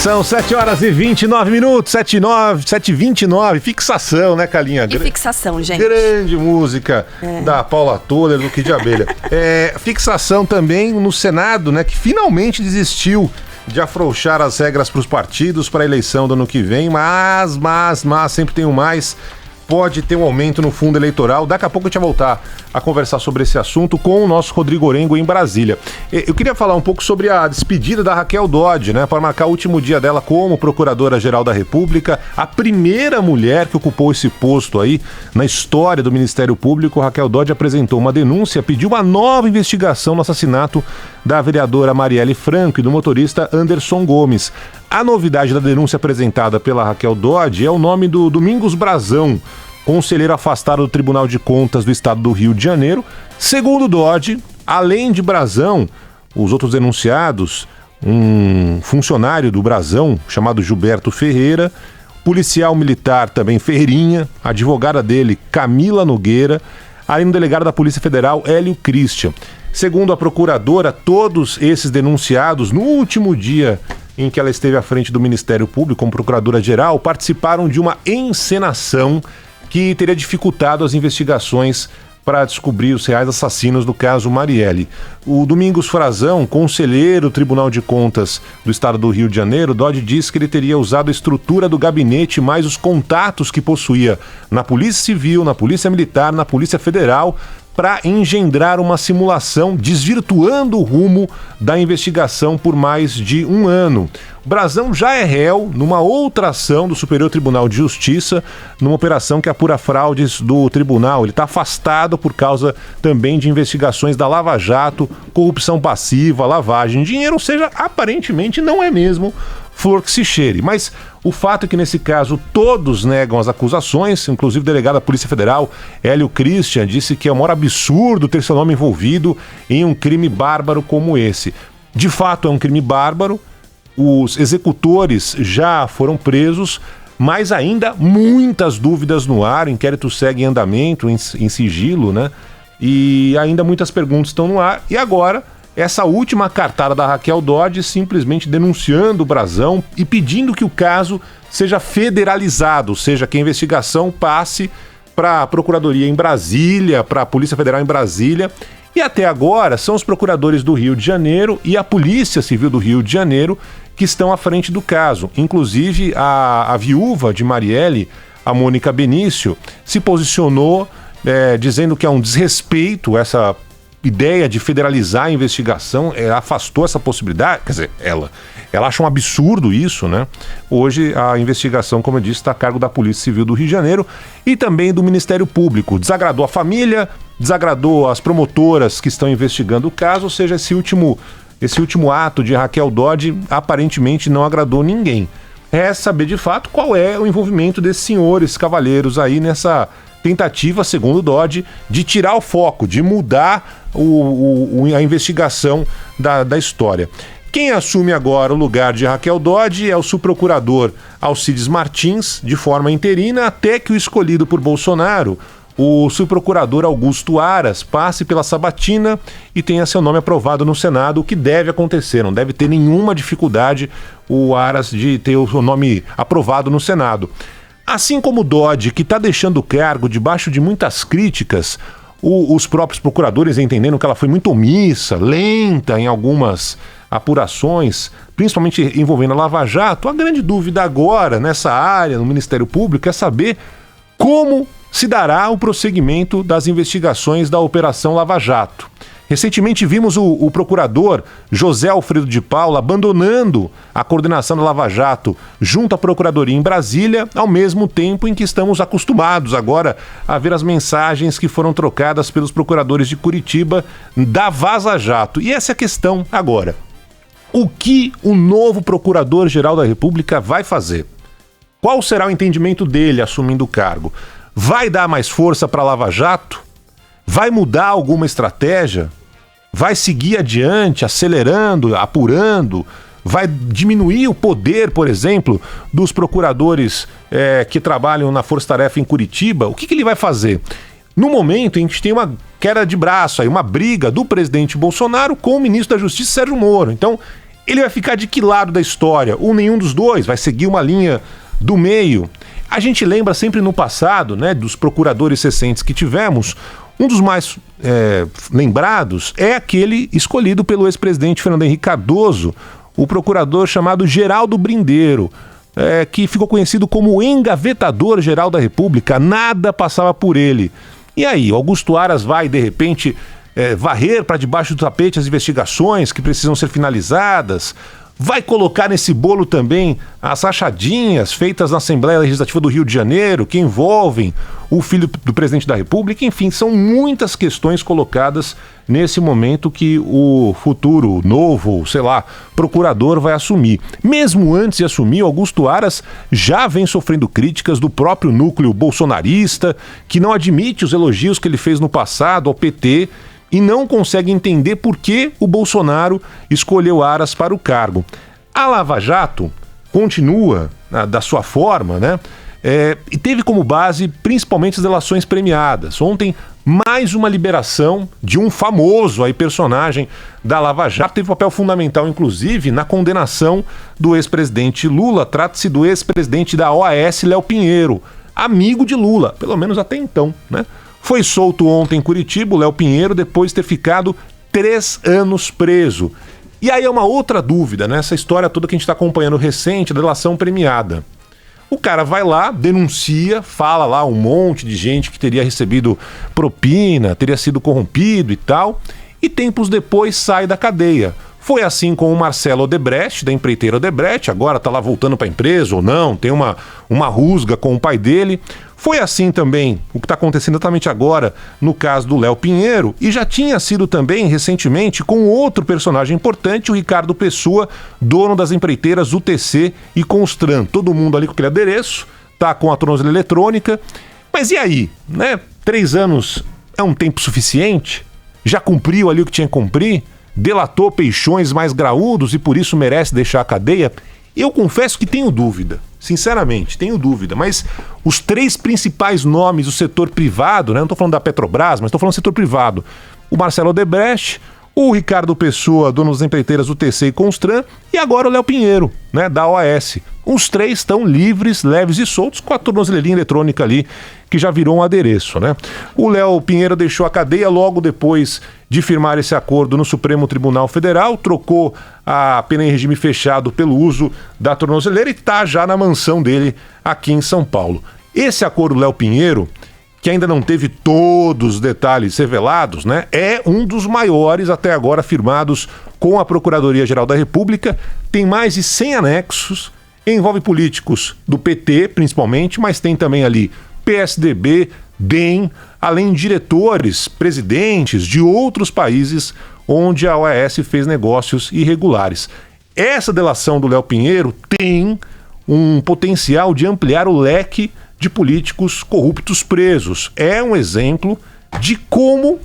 São 7 horas e 29 minutos, 7h29, fixação, né, Calinha? Que fixação, gente. Grande música da Paula Toller, do Kid de Abelha. Fixação também no Senado, né, que finalmente desistiu de afrouxar as regras para os partidos para a eleição do ano que vem, mas, sempre tem um mais. Pode ter um aumento no fundo eleitoral. Daqui a pouco a gente vai voltar a conversar sobre esse assunto com o nosso Rodrigo Orengo em Brasília. Eu queria falar um pouco sobre a despedida da Raquel Dodge, né, para marcar o último dia dela como Procuradora-Geral da República, a primeira mulher que ocupou esse posto aí na história do Ministério Público. Raquel Dodge apresentou uma denúncia, pediu uma nova investigação no assassinato da vereadora Marielle Franco e do motorista Anderson Gomes. A novidade da denúncia apresentada pela Raquel Dodge é o nome do Domingos Brazão, conselheiro afastado do Tribunal de Contas do Estado do Rio de Janeiro. Segundo Dodge, além de Brazão, os outros denunciados, um funcionário do Brazão chamado Gilberto Ferreira, policial militar também Ferreirinha, advogada dele Camila Nogueira, além do delegado da Polícia Federal Hélio Christian. Segundo a procuradora, todos esses denunciados, no último dia em que ela esteve à frente do Ministério Público como Procuradora-Geral, participaram de uma encenação que teria dificultado as investigações para descobrir os reais assassinos do caso Marielle. O Domingos Frazão, conselheiro do Tribunal de Contas do Estado do Rio de Janeiro, Dodge diz que ele teria usado a estrutura do gabinete mais os contatos que possuía na Polícia Civil, na Polícia Militar, na Polícia Federal, para engendrar uma simulação, desvirtuando o rumo da investigação por mais de um ano. O Brazão já é réu numa outra ação do Superior Tribunal de Justiça, numa operação que apura fraudes do tribunal. Ele está afastado por causa também de investigações da Lava Jato, corrupção passiva, lavagem de dinheiro, ou seja, aparentemente não é mesmo flor que se cheire. Mas o fato é que nesse caso todos negam as acusações, inclusive o delegado da Polícia Federal, Hélio Christian, disse que é o maior absurdo ter seu nome envolvido em um crime bárbaro como esse. De fato é um crime bárbaro, os executores já foram presos, mas ainda muitas dúvidas no ar, o inquérito segue em andamento, em sigilo, né? E ainda muitas perguntas estão no ar. E agora, essa última cartada da Raquel Dodge simplesmente denunciando o Brazão e pedindo que o caso seja federalizado, ou seja, que a investigação passe para a Procuradoria em Brasília, para a Polícia Federal em Brasília. E até agora são os procuradores do Rio de Janeiro e a Polícia Civil do Rio de Janeiro que estão à frente do caso. Inclusive a viúva de Marielle, a Mônica Benício, se posicionou dizendo que é um desrespeito essa ideia de federalizar a investigação, afastou essa possibilidade, quer dizer, ela acha um absurdo isso, né? Hoje a investigação, como eu disse, está a cargo da Polícia Civil do Rio de Janeiro e também do Ministério Público. Desagradou a família, desagradou as promotoras que estão investigando o caso, ou seja, esse último ato de Raquel Dodge aparentemente não agradou ninguém. É saber de fato qual é o envolvimento desses senhores cavalheiros aí nessa tentativa, segundo Dodge, de tirar o foco, de mudar a investigação da história. Quem assume agora o lugar de Raquel Dodge é o subprocurador Alcides Martins, de forma interina, até que o escolhido por Bolsonaro, o subprocurador Augusto Aras, passe pela sabatina e tenha seu nome aprovado no Senado, o que deve acontecer. Não deve ter nenhuma dificuldade o Aras de ter o seu nome aprovado no Senado. Assim como o Dodge, que está deixando o cargo debaixo de muitas críticas, os próprios procuradores entendendo que ela foi muito omissa, lenta em algumas apurações, principalmente envolvendo a Lava Jato. A grande dúvida agora, nessa área, no Ministério Público, é saber como se dará o prosseguimento das investigações da Operação Lava Jato. Recentemente vimos o procurador José Alfredo de Paula abandonando a coordenação da Lava Jato junto à Procuradoria em Brasília, ao mesmo tempo em que estamos acostumados agora a ver as mensagens que foram trocadas pelos procuradores de Curitiba da Vaza Jato. E essa é a questão agora. O que o novo Procurador-Geral da República vai fazer? Qual será o entendimento dele assumindo o cargo? Vai dar mais força para a Lava Jato? Vai mudar alguma estratégia? Vai seguir adiante, acelerando, apurando? Vai diminuir o poder, por exemplo, dos procuradores que trabalham na Força Tarefa em Curitiba? O que ele vai fazer? No momento, a gente tem uma queda de braço, aí, uma briga do presidente Bolsonaro com o ministro da Justiça, Sérgio Moro. Então, Ele vai ficar de que lado da história? Ou nenhum dos dois? Vai seguir uma linha do meio? A gente lembra sempre no passado, né, dos procuradores recentes que tivemos. Um dos mais lembrados é aquele escolhido pelo ex-presidente Fernando Henrique Cardoso, o procurador chamado Geraldo Brindeiro, que ficou conhecido como o engavetador-geral da República. Nada passava por ele. E aí, Augusto Aras vai, de repente, varrer para debaixo do tapete as investigações que precisam ser finalizadas? Vai colocar nesse bolo também as rachadinhas feitas na Assembleia Legislativa do Rio de Janeiro, que envolvem o filho do presidente da República? Enfim, são muitas questões colocadas nesse momento que o futuro novo, procurador vai assumir. Mesmo antes de assumir, Augusto Aras já vem sofrendo críticas do próprio núcleo bolsonarista, que não admite os elogios que ele fez no passado ao PT, e não consegue entender por que o Bolsonaro escolheu Aras para o cargo. A Lava Jato continua da sua forma, né? E teve como base principalmente as delações premiadas. Ontem, mais uma liberação de um famoso personagem da Lava Jato. Teve papel fundamental, inclusive, na condenação do ex-presidente Lula. Trata-se do ex-presidente da OAS, Léo Pinheiro, amigo de Lula, pelo menos até então, né? Foi solto ontem em Curitiba o Léo Pinheiro, depois de ter ficado 3 anos preso. E aí é uma outra dúvida, né? Essa história toda que a gente está acompanhando recente, a delação premiada. O cara vai lá, denuncia, fala lá um monte de gente que teria recebido propina, teria sido corrompido e tal, e tempos depois sai da cadeia. Foi assim com o Marcelo Odebrecht, da empreiteira Odebrecht, agora está lá voltando para a empresa ou não, tem uma rusga com o pai dele. Foi assim também o que está acontecendo exatamente agora no caso do Léo Pinheiro, e já tinha sido também recentemente com outro personagem importante, o Ricardo Pessoa, dono das empreiteiras UTC e Constran. Todo mundo ali com aquele adereço, tá com a tornozeleira eletrônica. Mas e aí, né? 3 anos é um tempo suficiente? Já cumpriu ali o que tinha que cumprir? Delatou peixões mais graúdos e por isso merece deixar a cadeia? Eu confesso que tenho dúvida, sinceramente, tenho dúvida, mas os 3 principais nomes do setor privado, né? Não estou falando da Petrobras, mas estou falando do setor privado: o Marcelo Odebrecht, o Ricardo Pessoa, dono das empreiteiras UTC e Constran, e agora o Léo Pinheiro, né, da OAS. Os 3 estão livres, leves e soltos, com a tornozeleirinha eletrônica ali, que já virou um adereço, né? O Léo Pinheiro deixou a cadeia logo depois de firmar esse acordo no Supremo Tribunal Federal, trocou a pena em regime fechado pelo uso da tornozeleira e está já na mansão dele aqui em São Paulo. Esse acordo do Léo Pinheiro, que ainda não teve todos os detalhes revelados, né, é um dos maiores até agora firmados com a Procuradoria-Geral da República, tem mais de 100 anexos, envolve políticos do PT, principalmente, mas tem também ali PSDB, DEM, além de diretores, presidentes de outros países onde a OAS fez negócios irregulares. Essa delação do Léo Pinheiro tem um potencial de ampliar o leque de políticos corruptos presos. É um exemplo de como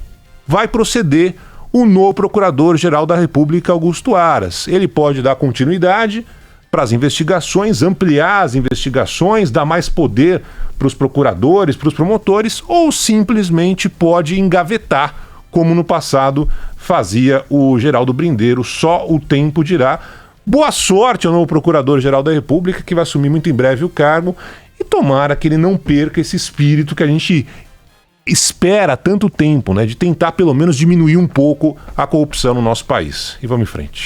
vai proceder o novo Procurador-Geral da República, Augusto Aras. Ele pode dar continuidade para as investigações, ampliar as investigações, dar mais poder para os procuradores, para os promotores, ou simplesmente pode engavetar, como no passado fazia o Geraldo Brindeiro. Só o tempo dirá. Boa sorte ao novo Procurador-Geral da República, que vai assumir muito em breve o cargo, e tomara que ele não perca esse espírito que a gente espera há tanto tempo, né, de tentar pelo menos diminuir um pouco a corrupção no nosso país. E vamos em frente.